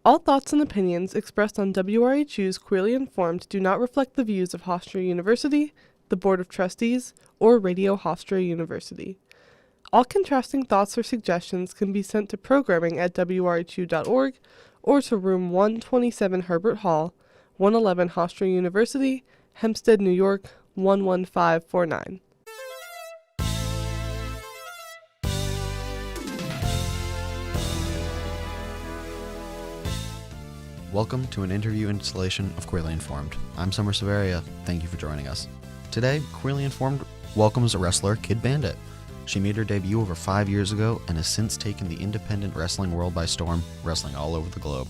All thoughts and opinions expressed on WRHU's Queerly Informed do not reflect the views of Hofstra University, the Board of Trustees, or Radio Hofstra University. All contrasting thoughts or suggestions can be sent to programming at wrhu.org or to room 127 Herbert Hall, 111 Hofstra University, Hempstead, New York, 11549. Welcome to an interview installation of Queerly Informed. I'm Summer Savaria. Thank you for joining us. Today, Queerly Informed welcomes a wrestler, Kidd Bandi. She made her debut over 5 years ago and has since taken the independent wrestling world by storm, wrestling all over the globe.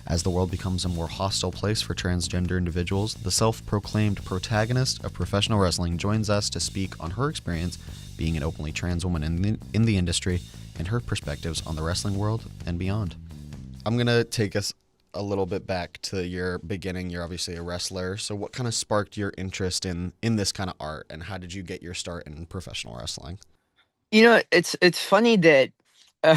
As the world becomes a more hostile place for transgender individuals, the self-proclaimed protagonist of professional wrestling joins us to speak on her experience being an openly trans woman in the industry and her perspectives on the wrestling world and beyond. I'm going to take us a little bit back to your beginning. You're obviously a wrestler. So what kind of sparked your interest in this kind of art, and how did you get your start in professional wrestling? You know, it's funny that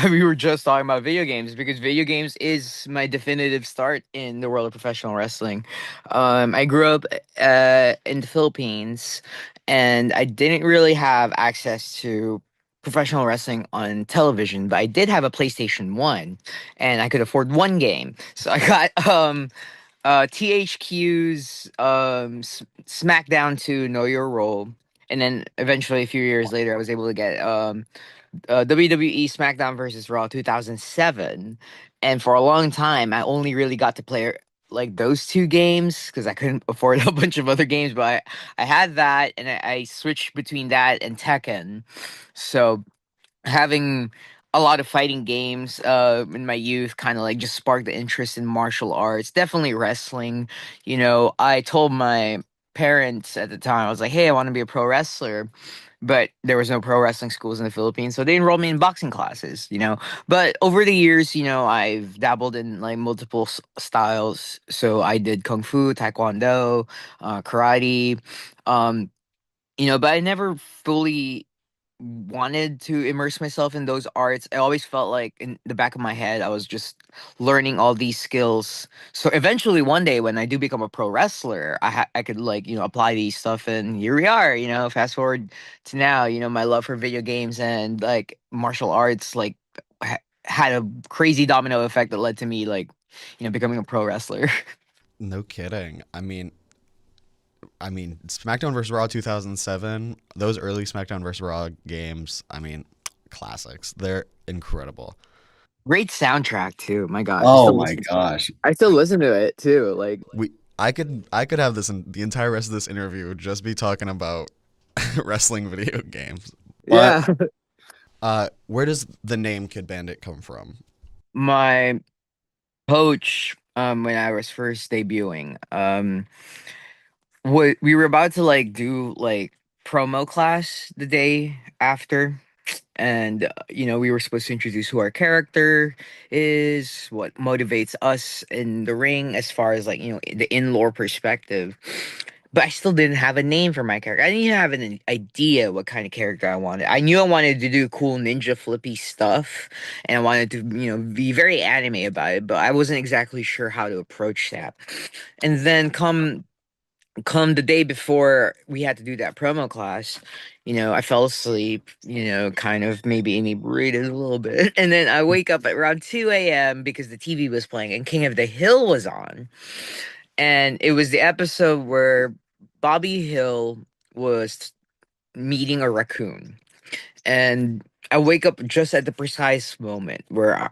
we were just talking about video games because video games is my definitive start in the world of professional wrestling. I grew up in the Philippines, and I didn't really have access to professional wrestling on television, but I did have a PlayStation 1, and I could afford one game. So I got THQ's SmackDown to Know Your Role. And then eventually, a few years later, I was able to get WWE SmackDown versus Raw 2007. And for a long time, I only really got to play like those two games because I couldn't afford a bunch of other games. But I had that, and I switched between that and Tekken. So having a lot of fighting games in my youth kind of like just sparked the interest in martial arts. Definitely wrestling. You know, I told my parents at the time, I was like, hey, I want to be a pro wrestler. But there was no pro wrestling schools in the Philippines, so they enrolled me in boxing classes, you know. But over the years, you know, I've dabbled in like multiple styles. So I did kung fu, taekwondo, karate, um, you know, but I never fully wanted to immerse myself in those arts. I always felt like in the back of my head, I was just learning all these skills. So eventually, one day when I do become a pro wrestler, I could like apply these stuff, and here we are. You know, fast forward to now. You know, my love for video games and like martial arts like had a crazy domino effect that led to me like becoming a pro wrestler. No kidding. SmackDown vs. Raw 2007, those early SmackDown vs. Raw games, classics. They're incredible. Great soundtrack too. My God, Oh my gosh. I still listen to it too. Like I could have the entire rest of this interview just be talking about wrestling video games. yeah. Where does the name Kidd Bandi come from? My coach when I was first debuting what we were about to like do like promo class the day after, and we were supposed to introduce who our character is, what motivates us in the ring as far as like the in-lore perspective. But I still didn't have a name for my character. I didn't even have an idea what kind of character I wanted. I knew I wanted to do cool ninja flippy stuff, and I wanted to, be very anime about it, but I wasn't exactly sure how to approach that. And then come the day before we had to do that promo class, I fell asleep, kind of maybe inebriated a little bit. And then I wake up at around 2 a.m. because the TV was playing and King of the Hill was on. And it was the episode where Bobby Hill was meeting a raccoon. And I wake up just at the precise moment where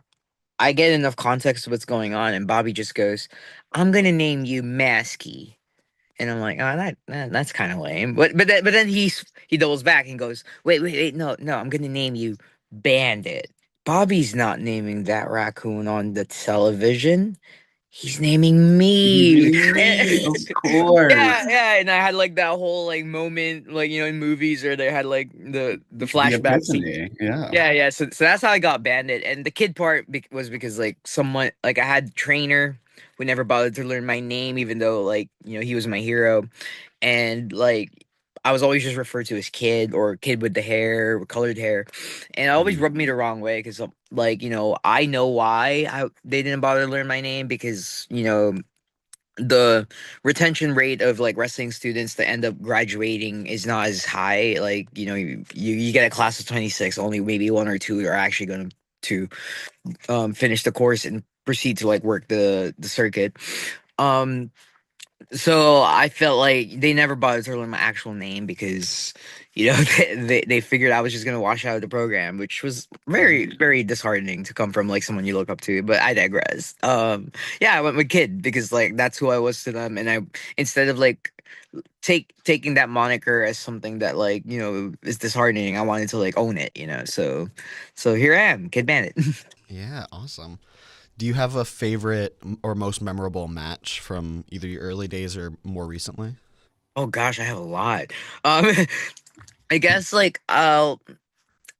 I get enough context of what's going on. And Bobby just goes, I'm going to name you Masky. And I'm like, oh, that's kind of lame. But then he doubles back and goes, wait, no, I'm gonna name you Bandit. Bobby's not naming that raccoon on the television. He's naming me. Of course. Yeah. And I had like that whole like moment, like in movies, or they had like the flashback scene. Epiphany. Yeah. Yeah. So that's how I got Bandit, and the kid part was because like someone like I had trainer who never bothered to learn my name, even though like he was my hero, and like I was always just referred to as Kid or Kid with the hair, colored hair, and it always Mhm. rubbed me the wrong way because, like, I know why they didn't bother to learn my name because the retention rate of like wrestling students that end up graduating is not as high. Like, you get a class of 26, only maybe one or two are actually going to finish the course and proceed to like work the circuit. Um, so I felt like they never bothered to learn my actual name because, they figured I was just gonna wash out of the program, which was very, very disheartening to come from like someone you look up to. But I digress. Yeah, I went with Kid because like that's who I was to them, and I instead of like taking that moniker as something that like is disheartening, I wanted to like own it. So here I am, Kid Bandit. Yeah, awesome. Do you have a favorite or most memorable match from either your early days or more recently? Oh gosh, I have a lot. Um, I guess like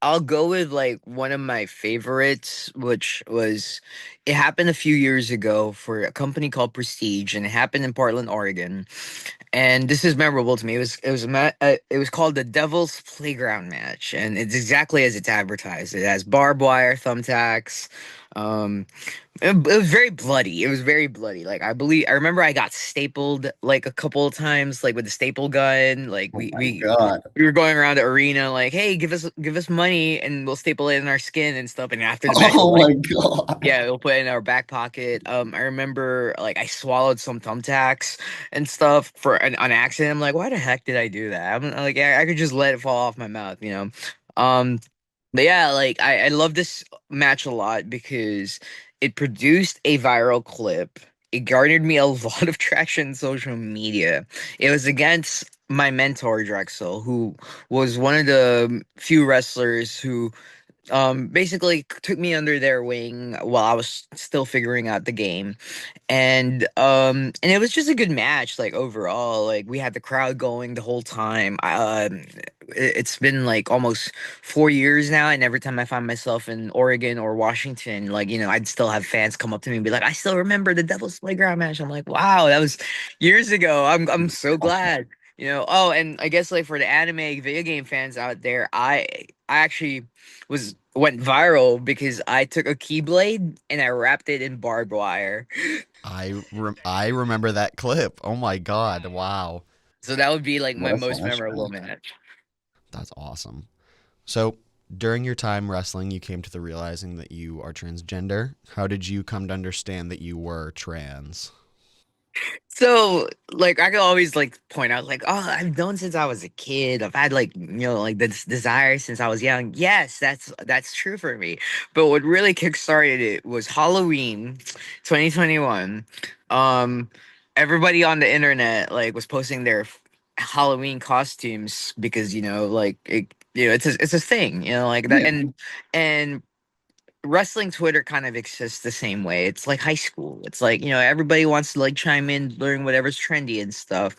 I'll go with like one of my favorites, which was it happened a few years ago for a company called Prestige, and it happened in Portland, Oregon. And this is memorable to me. It was called the Devil's Playground match, and it's exactly as it's advertised. It has barbed wire, thumbtacks. Um, it was very bloody. It was very bloody. Like I remember I got stapled like a couple of times, like with the staple gun. Like Oh my God. we were going around the arena, like, hey, give us money, and we'll staple it in our skin and stuff. And after the match, we'll Oh like, my God. yeah, we'll put it in our back pocket. I remember like I swallowed some thumbtacks and stuff for an accident. I'm like, why the heck did I do that? I'm like, I could just let it fall off my mouth. Um, but yeah, like I love this match a lot because it produced a viral clip. It garnered me a lot of traction on social media. It was against my mentor Drexel, who was one of the few wrestlers who basically took me under their wing while I was still figuring out the game. And it was just a good match, like overall. Like we had the crowd going the whole time. It's been like almost 4 years now, and every time I find myself in Oregon or Washington, like I'd still have fans come up to me and be like, I still remember the Devil's Playground match. I'm like, wow, that was years ago. I'm so glad. Oh, and I guess like for the anime video game fans out there, I actually went viral because I took a keyblade and I wrapped it in barbed wire. I remember that clip. Oh my god! Wow, So that would be like What my a most memorable flashback. match. that's awesome. So, during your time wrestling, you came to the realizing that you are transgender. How did you come to understand that you were trans? So, like, I could always like point out, like, oh, I've known since I was a kid. I've had like, like this desire since I was young. Yes, that's true for me. But what really kickstarted it was Halloween, 2021. Um, Everybody on the internet like was posting their Halloween costumes because like it's a thing, like that, Yeah. and wrestling Twitter kind of exists the same way. It's like high school. It's like, everybody wants to like chime in, learn whatever's trendy and stuff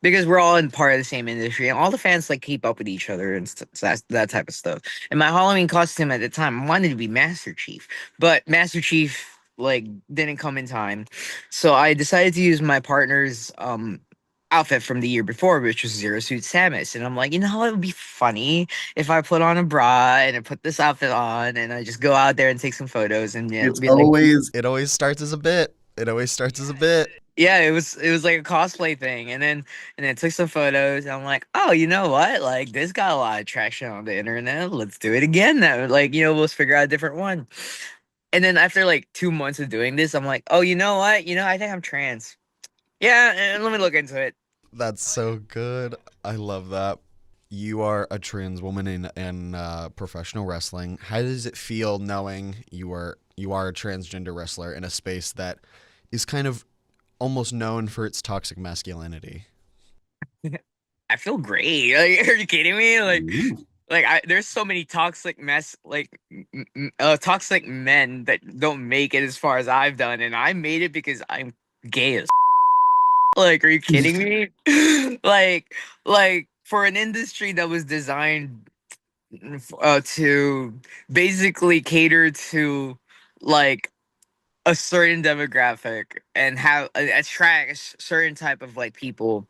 because we're all in part of the same industry and all the fans like keep up with each other and that type of stuff. And my Halloween costume at the time I wanted to be Master Chief, but Master Chief like didn't come in time. So I decided to use my partner's outfit from the year before, which was Zero Suit Samus. And I'm like, how it would be funny if I put on a bra and I put this outfit on and I just go out there and take some photos and It's be like, always It always starts as a bit. It always starts as a bit. yeah, it was like a cosplay thing. And then took some photos and I'm like, oh, you know what? Like this got a lot of traction on the internet. Let's do it again now. Like, we'll figure out a different one. And then after like 2 months of doing this, I'm like, oh, you know what? I think I'm trans. Yeah, and let me look into it. That's so good. I love that. You are a trans woman in professional wrestling. How does it feel knowing you are a transgender wrestler in a space that is kind of almost known for its toxic masculinity? I feel great. Like, are you kidding me? Ooh. There's so many toxic toxic men that don't make it as far as I've done, and I made it because I'm gay as like, are you kidding me? like, for an industry that was designed to basically cater to like a certain demographic and have attract a certain type of like people,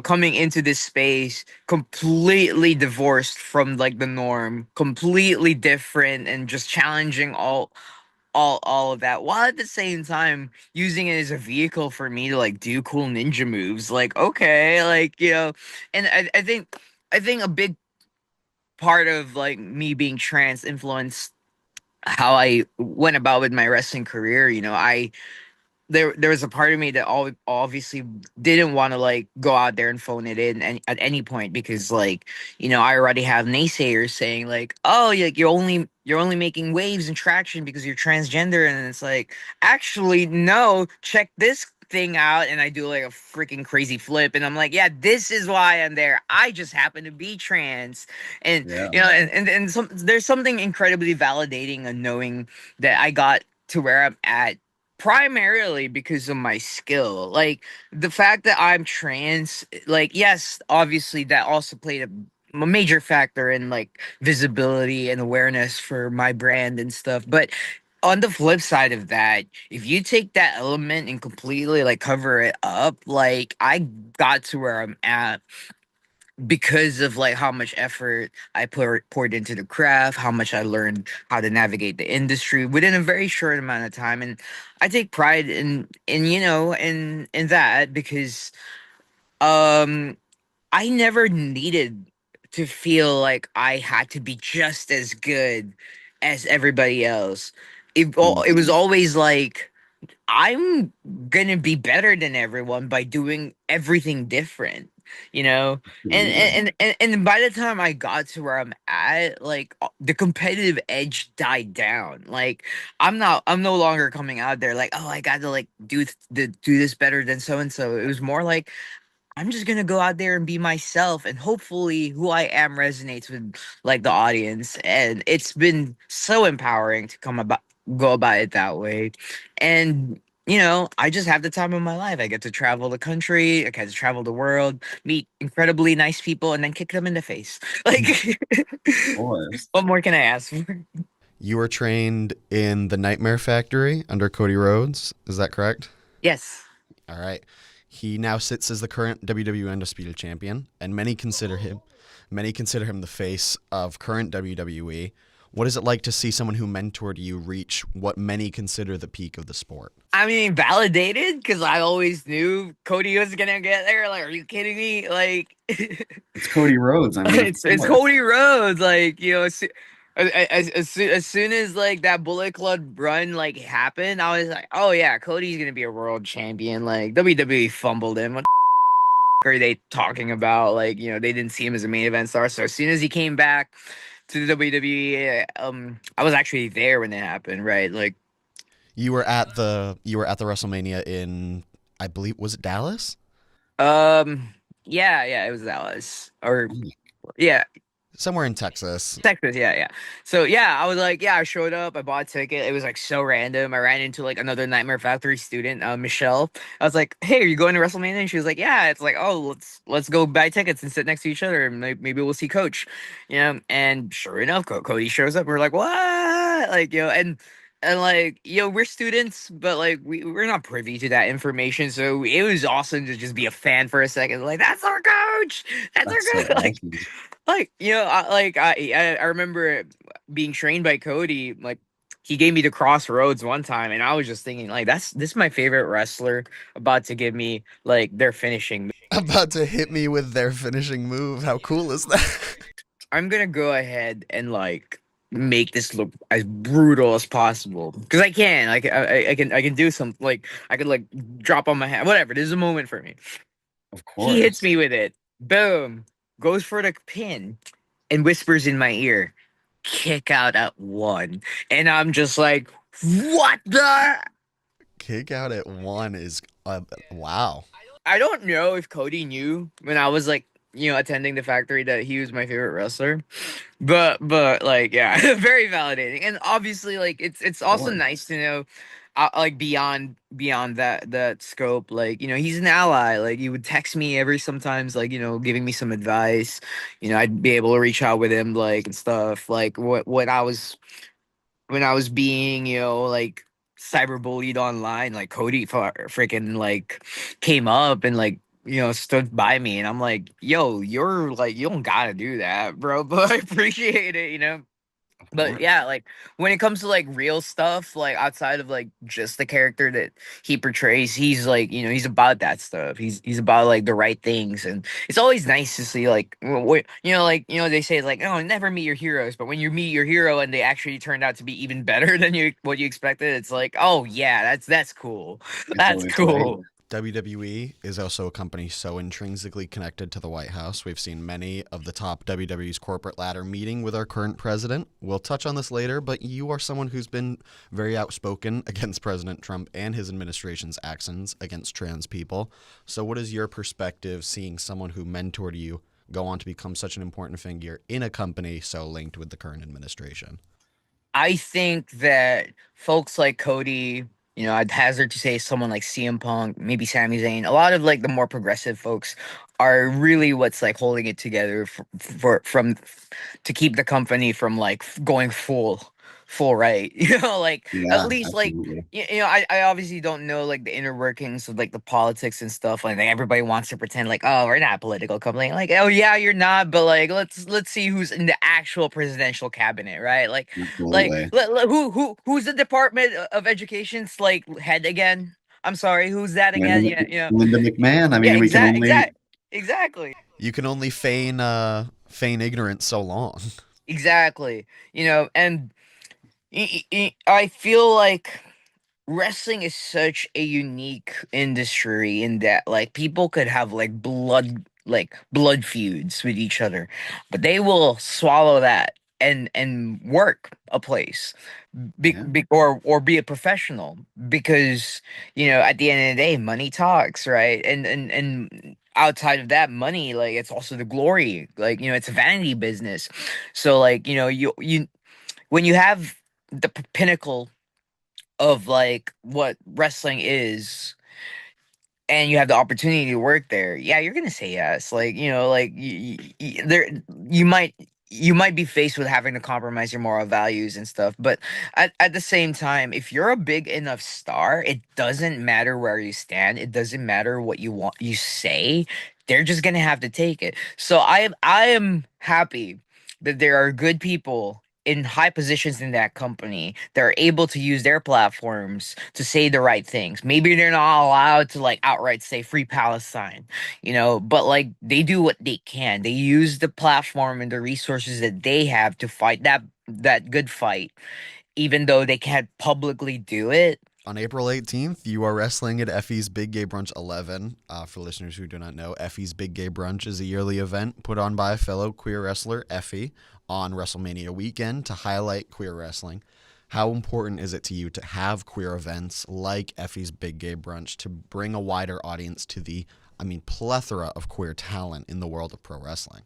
coming into this space completely divorced from like the norm, completely different, and just challenging all of that, while at the same time using it as a vehicle for me to like do cool ninja moves. Like, okay, like, and I think a big part of like me being trans influenced how I went about with my wrestling career. There was a part of me that obviously didn't want to like go out there and phone it in at any point, because like, I already have naysayers saying like, oh, you're only making waves and traction because you're transgender. And it's like, actually, no, check this thing out. And I do like a freaking crazy flip, and I'm like, yeah, this is why I'm there. I just happen to be trans. And Yeah. there's something incredibly validating in knowing that I got to where I'm at primarily because of my skill. Like, the fact that I'm trans, like, yes, obviously that also played a major factor in like visibility and awareness for my brand and stuff. But on the flip side of that, if you take that element and completely like cover it up, like, I got to where I'm at because of like how much effort I poured into the craft, how much I learned how to navigate the industry within a very short amount of time. And I take pride in that, because um I never needed to feel like I had to be just as good as everybody else. It was always like, I'm gonna be better than everyone by doing everything different, you know? And Absolutely. and by the time I got to where I'm at, like, the competitive edge died down. Like, I'm no longer coming out there like, oh, I got to like do this better than so and so. It was more like, I'm just gonna go out there and be myself, and hopefully who I am resonates with like the audience. And it's been so empowering to go about it that way. And I just have the time of my life. I get to travel the country, I get to travel the world, meet incredibly nice people, and then kick them in the face. Like, Of course. what more can I ask for? You were trained in the Nightmare Factory under Cody Rhodes. Is that correct? Yes. All right. He now sits as the current WWE Undisputed Champion, and many consider him the face of current WWE. What is it like to see someone who mentored you reach what many consider the peak of the sport? I mean, validated, because I always knew Cody was gonna get there. Like, are you kidding me? Like, It's Cody Rhodes. I mean, of it's course. Cody Rhodes. Like, as soon as like that Bullet Club run like happened, I was like, oh yeah, Cody's gonna be a world champion. Like, WWE fumbled him. What the are they talking about? Like, they didn't see him as a main event star. So as soon as he came back to the WWE, I was actually there when it happened. Right, like. You were at the WrestleMania in, I believe, was it Dallas? Yeah, it was Dallas. Or yeah, Somewhere in Texas. Texas, yeah. So yeah, I was like, yeah, I showed up, I bought a ticket. It was like so random. I ran into like another Nightmare Factory student, Michelle. I was like, hey, are you going to WrestleMania? And she was like, yeah. It's like, oh, let's go buy tickets and sit next to each other, and maybe we'll see Coach. And sure enough, Cody shows up. We're like, what? Like, and like, we're students, but like we're not privy to that information. So it was awesome to just be a fan for a second. Like, that's our coach. That's our That's so coach. awesome. Like, I remember being trained by Cody. Like, he gave me the crossroads one time, and I was just thinking, like, this is my favorite wrestler about to give me like their finishing. About to hit me with their finishing move. How cool is that? I'm gonna go ahead and like make this look as brutal as possible, because I can. Like, I can do some, like, I could like drop on my hand, whatever. There's a moment for me. Of He hits course. me with it. Boom. Goes for the pin and whispers in my ear, kick out at one. And I'm just like, what the? Kick out at one is wow. I don't know if Cody knew when I was like, attending the factory, that he was my favorite wrestler. But like, yeah, very validating. And obviously, like, it's Of also course. nice to know, like, beyond that scope. Like, he's an ally. Like, he would text me every sometimes, like, giving me some advice. I'd be able to reach out with him, like, and stuff. Like, when I was being, like, cyberbullied online. Like Cody freaking like came up and like stood by me, and I'm like, yo, you're like, you don't gotta do that, bro, but I appreciate it. Of But course. yeah, like when it comes to like real stuff, like outside of like just the character that he portrays, he's like, he's about that stuff. He's about like the right things, and it's always nice to see like, like they say like, oh, never meet your heroes, but when you meet your hero and they actually turned out to be even better than what you expected, it's like, oh yeah, that's cool, It's that's always right. cool. WWE is also a company so intrinsically connected to the White House. We've seen many of the top WWE's corporate ladder meeting with our current president. We'll touch on this later, but you are someone who's been very outspoken against President Trump and his administration's actions against trans people. So, what is your perspective seeing someone who mentored you go on to become such an important figure in a company so linked with the current administration? I think that folks like Cody, I'd hazard to say someone like CM Punk, maybe Sami Zayn, a lot of like the more progressive folks are really what's like holding it together for from to keep the company from like going full right. Like at Yeah, least like absolutely. I obviously don't know like the inner workings of like the politics and stuff. Like everybody wants to pretend like, oh, we're not a political company. Like, oh yeah, you're not, but like let's see who's in the actual presidential cabinet, right? Like Absolutely. who's the Department of Education's like head again? I'm sorry, who's that Linda, again? Yeah. Linda McMahon. I Yeah, mean, we can only. exactly. You can only feign ignorance so long. Exactly. And I feel like wrestling is such a unique industry in that like people could have like blood feuds with each other, but they will swallow that and work a place Yeah, or be a professional because at the end of the day money talks, right? And outside of that money, like it's also the glory, like it's a vanity business. So like you when you have the pinnacle of like what wrestling is and you have the opportunity to work there, yeah, you're gonna say yes. Like like you might be faced with having to compromise your moral values and stuff, but at the same time, if you're a big enough star, it doesn't matter where you stand, it doesn't matter what you say, they're just gonna have to take it. So I am happy that there are good people in high positions in that company that are able to use their platforms to say the right things. Maybe they're not allowed to like outright say free Palestine, but like they do what they can. They use the platform and the resources that they have to fight that good fight, even though they can't publicly do it. On April 18th, you are wrestling at Effy's Big Gay Brunch 11. For listeners who do not know, Effy's Big Gay Brunch is a yearly event put on by a fellow queer wrestler, Effy, on WrestleMania weekend to highlight queer wrestling. How important is it to you to have queer events like Effy's Big Gay Brunch to bring a wider audience to the, plethora of queer talent in the world of pro wrestling?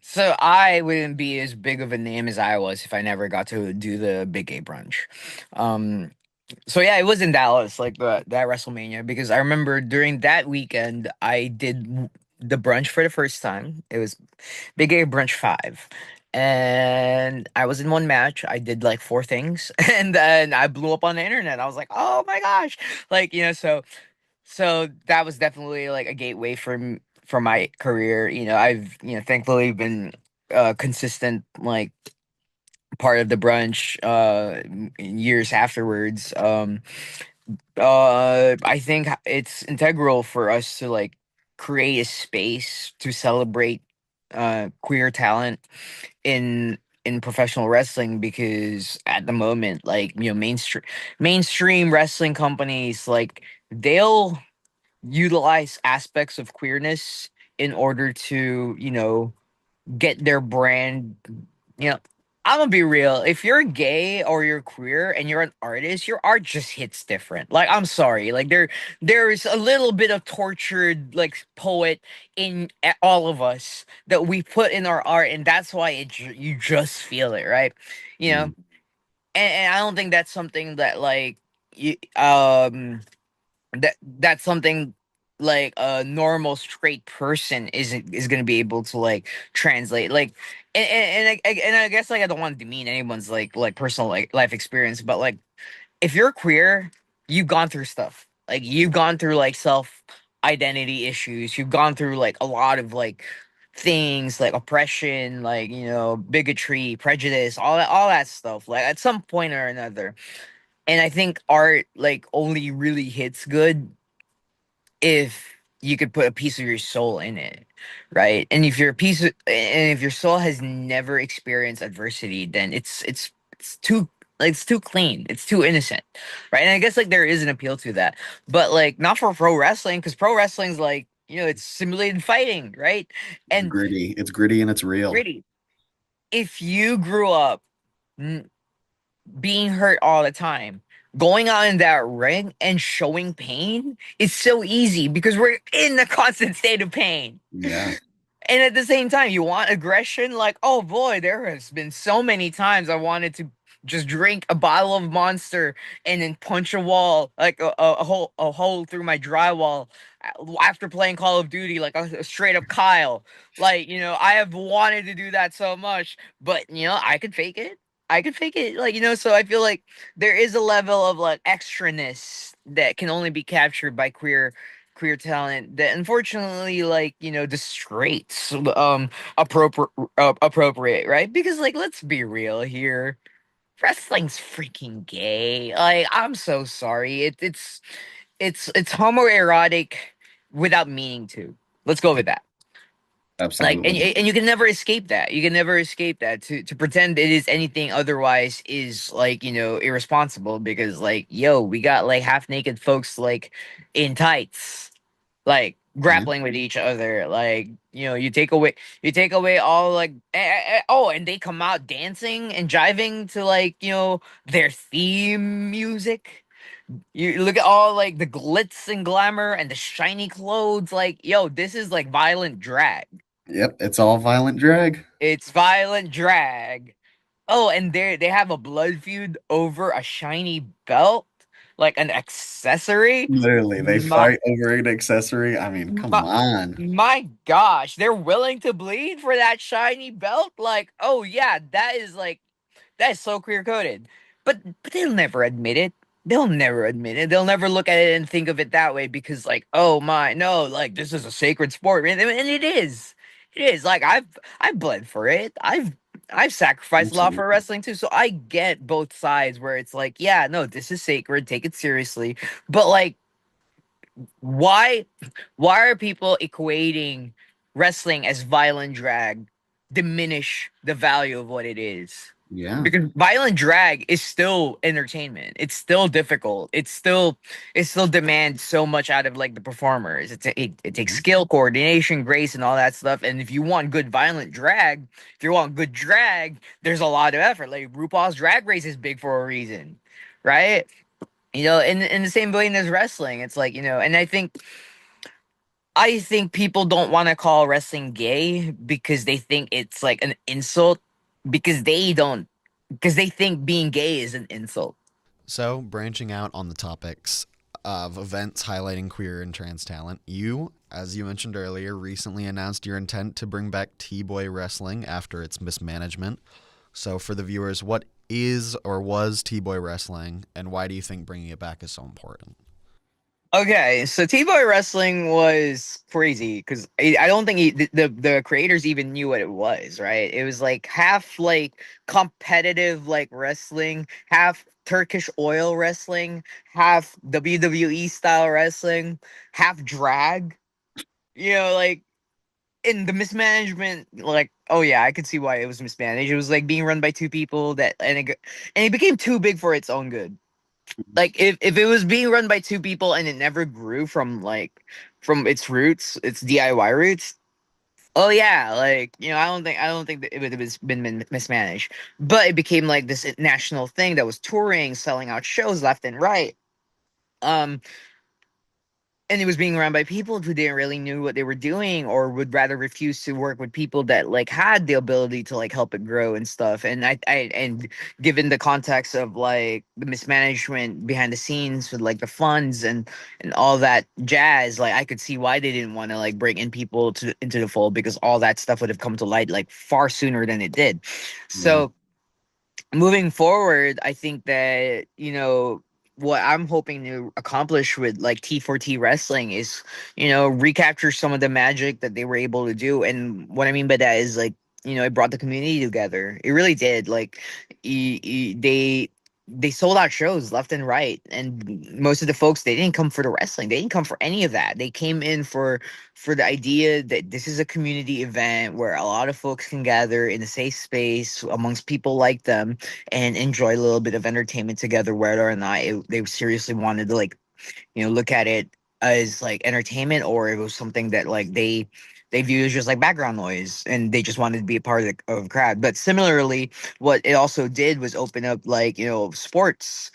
So I wouldn't be as big of a name as I was if I never got to do the Big Gay Brunch. Um, so yeah, it was in Dallas, like that WrestleMania, because I remember during that weekend I did the brunch for the first time. It was Big Gay Brunch 5. And I was in one match. I did like four things, and then I blew up on the internet. I was like, "Oh my gosh!" Like so that was definitely like a gateway for my career. I've thankfully been consistent like part of the brunch in years afterwards. I think it's integral for us to like create a space to celebrate queer talent in professional wrestling, because at the moment, like mainstream wrestling companies, like they'll utilize aspects of queerness in order to get their brand. you know I'm gonna be real. If you're gay or you're queer and you're an artist, your art just hits different. Like, I'm sorry. Like, there's a little bit of tortured like poet in all of us that we put in our art, and that's why you just feel it, right? You know, mm, and I don't think that's something that like you that's something like a normal straight person is gonna be able to like translate, like, and I guess like I don't want to demean anyone's like personal like life experience, but like if you're queer, you've gone through stuff. Like you've gone through like self identity issues. You've gone through like a lot of like things like oppression, like bigotry, prejudice, all that stuff. Like at some point or another. And I think art like only really hits good if you could put a piece of your soul in it, right? And if your soul has never experienced adversity, then it's too clean, it's too innocent, right? And I guess like there is an appeal to that, but like not for pro wrestling, because pro wrestling's like it's simulated fighting, right? It's And gritty. It's gritty and it's real. gritty. If you grew up being hurt all the time, going out in that ring and showing pain is so easy because we're in a constant state of pain. Yeah. And at the same time, you want aggression? Like, oh boy, there has been so many times I wanted to just drink a bottle of Monster and then punch a wall, like a hole through my drywall after playing Call of Duty, like a straight up Kyle. Like, I have wanted to do that so much, but I could fake it. I could fake it, like, so I feel like there is a level of like extraness that can only be captured by queer talent that unfortunately like the straights appropriate, right? Because like let's be real here, wrestling's freaking gay. Like I'm so sorry, it's homoerotic without meaning to. Let's go with that. Like Absolutely. and you can never escape that. You can never escape that. To pretend it is anything otherwise is like irresponsible, because like we got like half naked folks like in tights, like Yeah. grappling with each other. Like you take away all like oh, and they come out dancing and jiving to like their theme music. You look at all like the glitz and glamour and the shiny clothes. Like this is like violent drag. Yep. It's all violent drag. It's violent drag. Oh, and they have a blood feud over a shiny belt, like an accessory. Literally, they My fight over an accessory. I mean, come my, on. my gosh, they're willing to bleed for that shiny belt? Like, oh yeah, that is so queer coded. But they'll never admit it. They'll never admit it. They'll never look at it and think of it that way, because like, oh my, no, like this is a sacred sport, and it is. It is. Like I've bled for it. I've sacrificed a lot for Absolutely. wrestling too. So I get both sides where it's like, yeah, no, this is sacred, take it seriously. But like why why are people equating wrestling as violent drag diminish the value of what it is? Yeah. Because violent drag is still entertainment. It's still difficult. It still demands so much out of like the performers. It takes Mhm. skill, coordination, grace, and all that stuff. And if you want good violent drag, if you want good drag, there's a lot of effort. Like RuPaul's Drag Race is big for a reason, right? In the same vein as wrestling, it's like, and I think people don't want to call wrestling gay because they think it's like an insult, because they think being gay is an insult. So, branching out on the topics of events highlighting queer and trans talent, you, as you mentioned earlier, recently announced your intent to bring back T-Boy wrestling after its mismanagement. So, for the viewers, what is or was T-Boy wrestling, and why do you think bringing it back is so important? Okay, so T-Boy Wrestling was crazy because I don't think the creators even knew what it was, right? It was like half like competitive like wrestling, half Turkish oil wrestling, half WWE style wrestling, half drag. Like in the mismanagement, like, oh yeah, I could see why it was mismanaged. It was like being run by two people and it became too big for its own good. Like if it was being run by two people and it never grew from its roots, its DIY roots. Oh yeah, like I don't think that it would have been mismanaged, but it became like this national thing that was touring, selling out shows left and right. Um, and it was being run by people who didn't really knew what they were doing, or would rather refuse to work with people that like had the ability to like help it grow and stuff. And and given the context of like the mismanagement behind the scenes with like the funds and all that jazz, like I could see why they didn't want to like bring in people to into the fold, because all that stuff would have come to light like far sooner than it did. Yeah. So moving forward, I think that what I'm hoping to accomplish with like T4T wrestling is, recapture some of the magic that they were able to do. And what I mean by that is like, it brought the community together. It really did. Like, they sold out shows left and right, and most of the folks, they didn't come for the wrestling. They didn't come for any of that. They came in for the idea that this is a community event where a lot of folks can gather in a safe space amongst people like them and enjoy a little bit of entertainment together, whether or not they seriously wanted to like, look at it as like entertainment, or it was something that like they view as just like background noise and they just wanted to be a part of the crowd. But similarly, what it also did was open up like, sports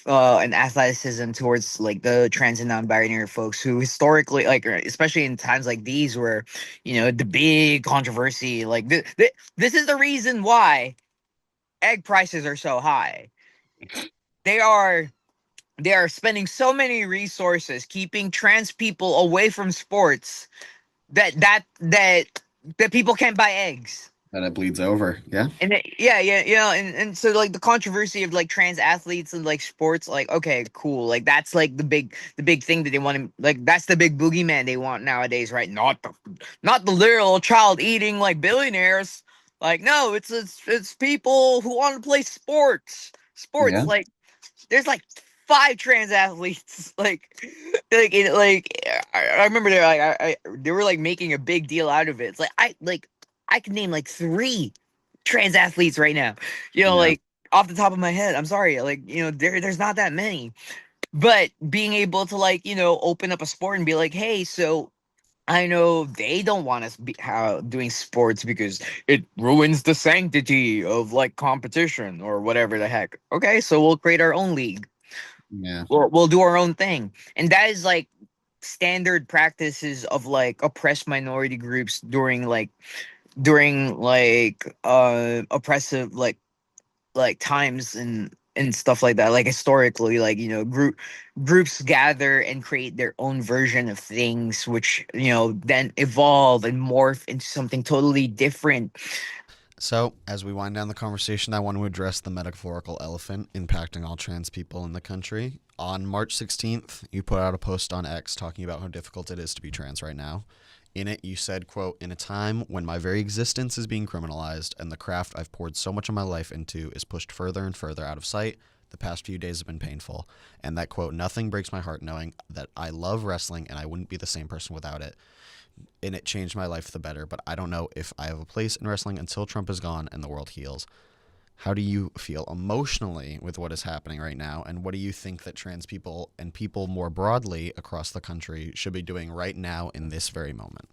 and athleticism towards like the trans and non-binary folks who historically, like, especially in times like these where, the big controversy, like this is the reason why egg prices are so high. They are spending so many resources keeping trans people away from sports that people can't buy eggs. That it bleeds over. Yeah. And yeah, and so like the controversy of like trans athletes and like sports, like, okay, cool, like that's like the big thing that they want to, like, that's the big boogeyman they want nowadays, right? Not the literal child eating like billionaires. Like, no, it's people who want to play sports Yeah. like there's like 5 trans athletes I remember they they were like making a big deal out of it. It's like I can name like 3 trans athletes right now, Yeah. like off the top of my head. I'm sorry, like, there's not that many, but being able to like, open up a sport and be like, hey, so I know they don't want us doing sports because it ruins the sanctity of like competition or whatever the heck. Okay, so we'll create our own league. Yeah. We'll do our own thing, and that is like standard practices of like oppressed minority groups during oppressive times and stuff like that. Like historically, like, groups gather and create their own version of things, which, then evolve and morph into something totally different. So, as we wind down the conversation, I want to address the metaphorical elephant impacting all trans people in the country. On March 16th, you put out a post on X talking about how difficult it is to be trans right now. In it, you said, quote, "In a time when my very existence is being criminalized and the craft I've poured so much of my life into is pushed further and further out of sight, the past few days have been painful." And that, quote, "Nothing breaks my heart knowing that I love wrestling and I wouldn't be the same person without it. And it changed my life for the better, but I don't know if I have a place in wrestling until Trump is gone and the world heals." How do you feel emotionally with what is happening right now? And what do you think that trans people and people more broadly across the country should be doing right now in this very moment?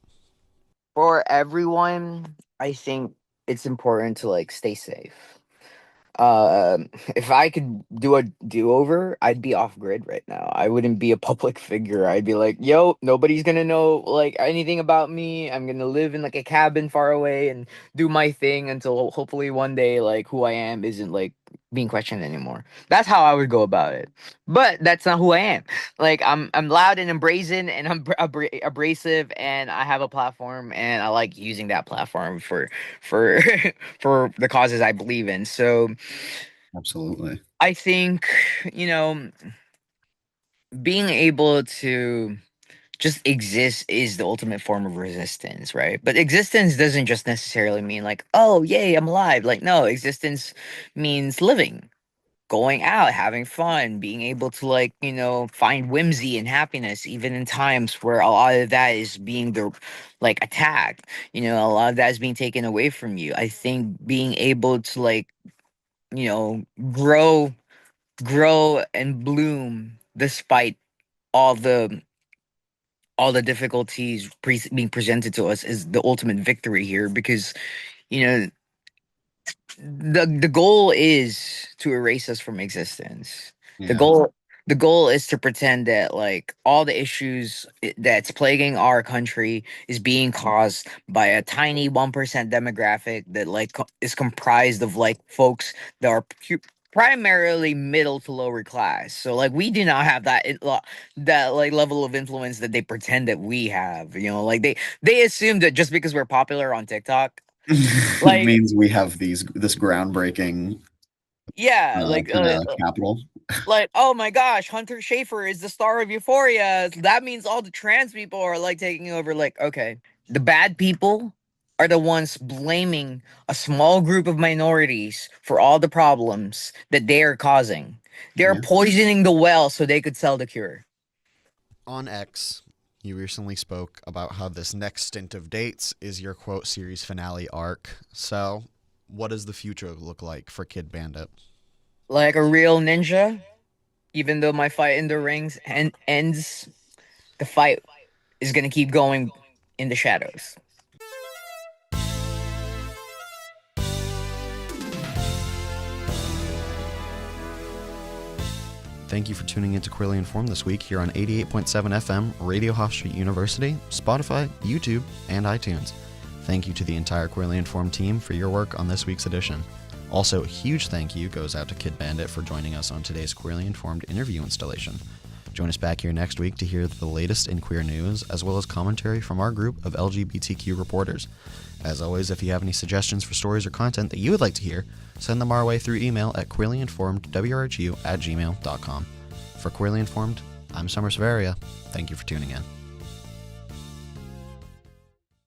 For everyone, I think it's important to like stay safe. If I could do a do-over, I'd be off grid right now. I wouldn't be a public figure. I'd be like, yo, nobody's gonna know like anything about me. I'm gonna live in like a cabin far away and do my thing until hopefully one day like who I am isn't like being questioned anymore. That's how I would go about it. But that's not who I am. Like, I'm loud and brazen and I'm abrasive, and I have a platform and I like using that platform for for the causes I believe in. So Absolutely. I think, you know, being able to just exist is the ultimate form of resistance, right? But existence doesn't just necessarily mean like, oh, yay, I'm alive. Like, no, existence means living, going out, having fun, being able to like, find whimsy and happiness, even in times where a lot of that is being like attacked. A lot of that is being taken away from you. I think being able to like, grow and bloom despite all the difficulties being presented to us is the ultimate victory here, because you know the goal is to erase us from existence. The Yeah. goal is to pretend that like all the issues that's plaguing our country is being caused by a tiny 1% demographic that like is comprised of like folks that are primarily middle to lower class. So like we do not have that like level of influence that they pretend that we have. Like they assume that just because we're popular on TikTok, It like, means we have this groundbreaking yeah, kind of capital. Like, oh my gosh, Hunter Schafer is the star of Euphoria. That means all the trans people are like taking over. Like, okay, the bad people are the ones blaming a small group of minorities for all the problems that they are causing. They're Yeah. poisoning the well so they could sell the cure. On X, you recently spoke about how this next stint of dates is your quote series finale arc. So, what does the future look like for Kidd Bandit? Like a real ninja, even though my fight in the rings ends, the fight is gonna keep going in the shadows. Thank you for tuning into Queerly Informed this week here on 88.7 FM, Radio Hofstra University, Spotify, YouTube, and iTunes. Thank you to the entire Queerly Informed team for your work on this week's edition. Also, a huge thank you goes out to Kidd Bandit for joining us on today's Queerly Informed interview installation. Join us back here next week to hear the latest in queer news, as well as commentary from our group of LGBTQ reporters. As always, if you have any suggestions for stories or content that you would like to hear, send them our way through email at queerlyinformedwrhu@gmail.com. For Queerly Informed, I'm Summer Savaria. Thank you for tuning in.